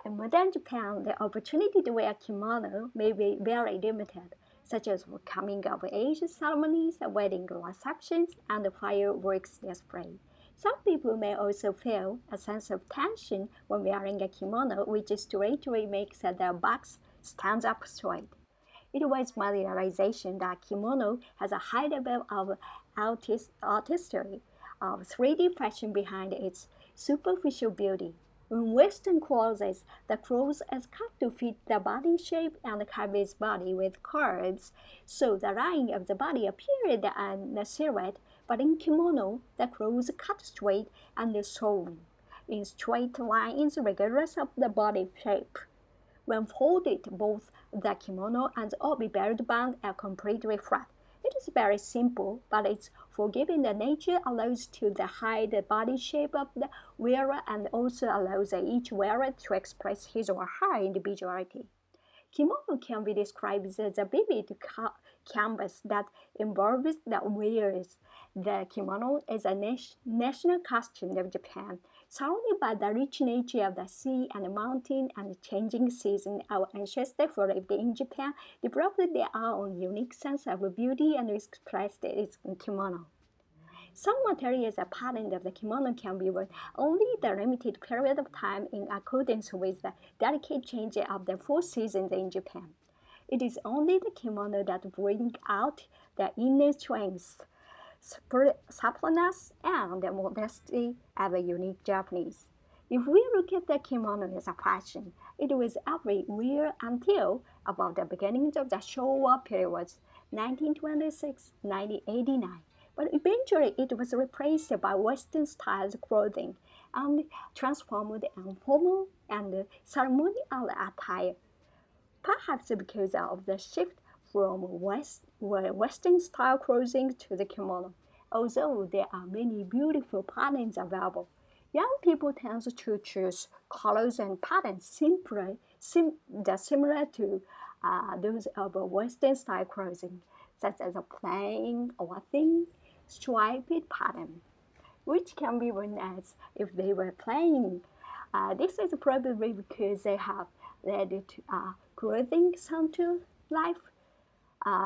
In modern Japan, the opportunity to wear kimono may be very limited, such as for coming-of-age ceremonies, wedding receptions, and fireworks display. Some people may also feel a sense of tension when wearing a kimono, which straightway makes their backs stand up straight. It was my realization that kimono has a high level of artistry, of 3D fashion behind its superficial beauty. In Western clothes, the clothes is cut to fit the body shape and cover its body with curves, so the line of the body appeared in the silhouette, but in kimono, the clothes cut straight and sewn in straight lines regardless of the body shape. When folded, both the kimono and the obi belt band are completely flat. It is very simple, but its forgiving nature allows to hide the body shape of the wearer and also allows each wearer to express his or her individuality. Kimono can be described as a vivid canvas that involves the wearers. The kimono is a national costume of Japan, surrounded by the rich nature of the sea and mountain and changing season. Our ancestors who lived in Japan developed their own unique sense of beauty and expressed it in kimono. Some materials are patterned of the kimono can be worn only the limited period of time in accordance with the delicate change of the four seasons in Japan. It is only the kimono that brings out the inner strength, suppleness, and the modesty of a unique Japanese. If we look at the kimono as a fashion, it was everywhere until about the beginning of the Showa period, 1926-1989. But eventually it was replaced by Western-style clothing and transformed in formal and ceremonial attire, perhaps because of the shift from Western-style clothing to the kimono. Although there are many beautiful patterns available, young people tend to choose colors and patterns similar to those of Western-style clothing, such as a plain or thin striped pattern, which can be worn as if they were plain. This is probably because they have led to clothing come to life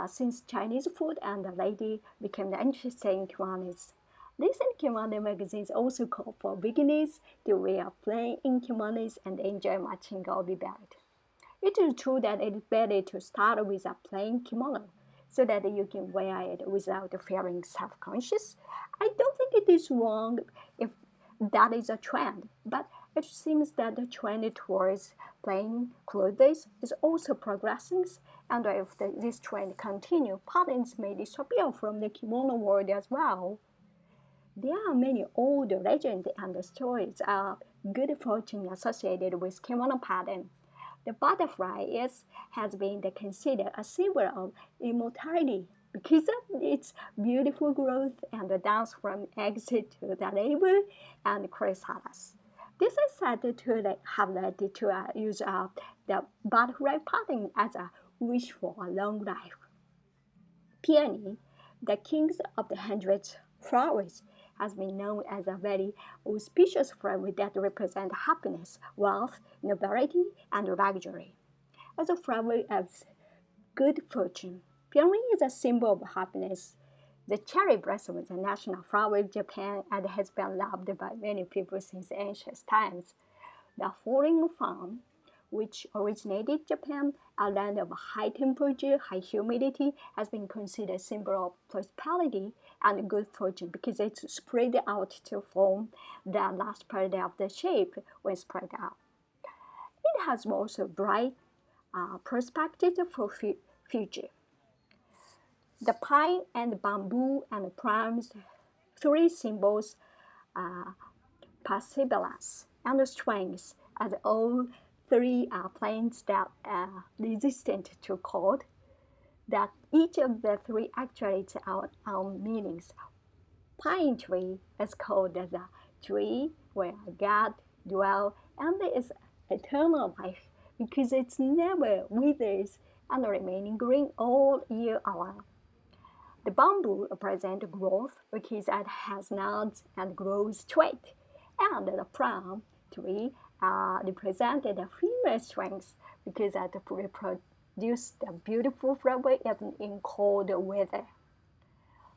since Chinese food and the lady became interested in kimonos. Recent kimono magazines also call for beginners to wear plain kimonos and enjoy matching obi belt. It is true that it is better to start with a plain kimono so that you can wear it without feeling self-conscious. I don't think it is wrong if that is a trend, but it seems that the trend towards plain clothes is also progressing, and if this trend continues, patterns may disappear from the kimono world as well. There are many old legends and stories of good fortune associated with kimono pattern. The butterfly has been considered a symbol of immortality because of its beautiful growth and the dance from eggs to the labor and chrysalis. This is said to have led to use of the butterfly pattern as a wish for a long life. Peony, the king of the hundred flowers, has been known as a very auspicious flower that represents happiness, wealth, nobility, and luxury. As a flower of good fortune, peony is a symbol of happiness. The cherry blossom is a national flower of Japan and has been loved by many people since ancient times. The foreign farm, which originated in Japan, a land of high temperature, high humidity, has been considered a symbol of prosperity and good fortune because it's spread out to form the last part of the shape when spread out. It has also bright perspective for future. The pine and bamboo and palms, three symbols, perseverance and strength, as all three are plants that are resistant to cold, that each of the three actually has own meanings. Pine tree is called the tree where God dwells and is eternal life because it never withers and remaining green all year round. The bamboo represents growth because it has nodes and grows straight, and the palm tree represented the female strength because it reproduced the beautiful flower even in cold weather.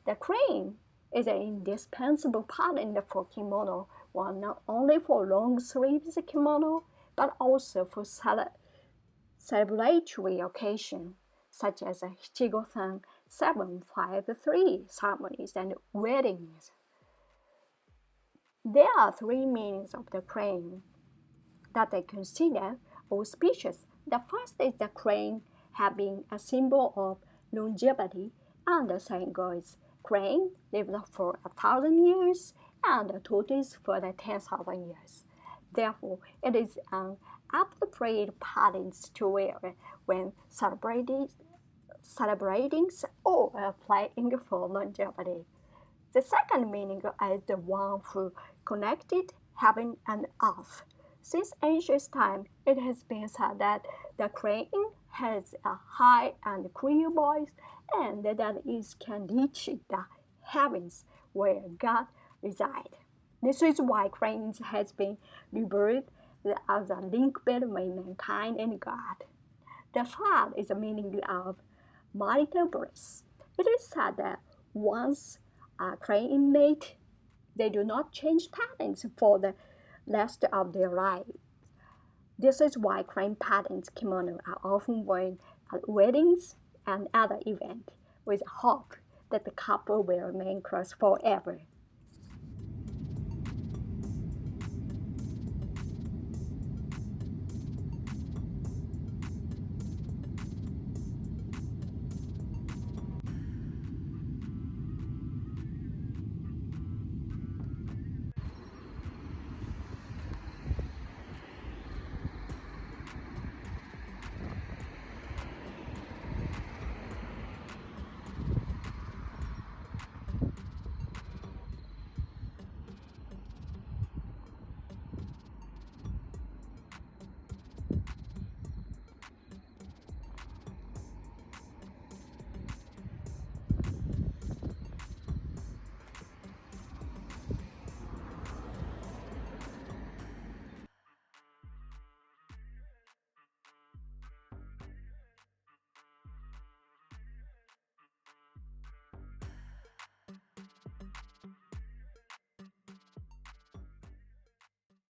The crane is an indispensable part in the for kimono, well, not only for long sleeves kimono, but also for celebratory occasions, such as Hichigo-san 753 ceremonies and weddings. There are three meanings of the crane that I consider auspicious. The first is the crane having a symbol of longevity, and the saying goes, crane lived for 1,000 years and the tortoise for the 10,000 years. Therefore, it is an appropriate pattern to wear when celebrating or playing for longevity. The second meaning is the one who connected heaven and earth. Since ancient time, it has been said that the crane has a high and clear voice and that it can reach the heavens where God resides. This is why cranes has been revered as a link between mankind and God. The third is the meaning of marital bliss. It is said that once a crane mate, they do not change patterns for the rest of their life. This is why crane patterns kimono are often worn at weddings and other events with hope that the couple will remain close forever.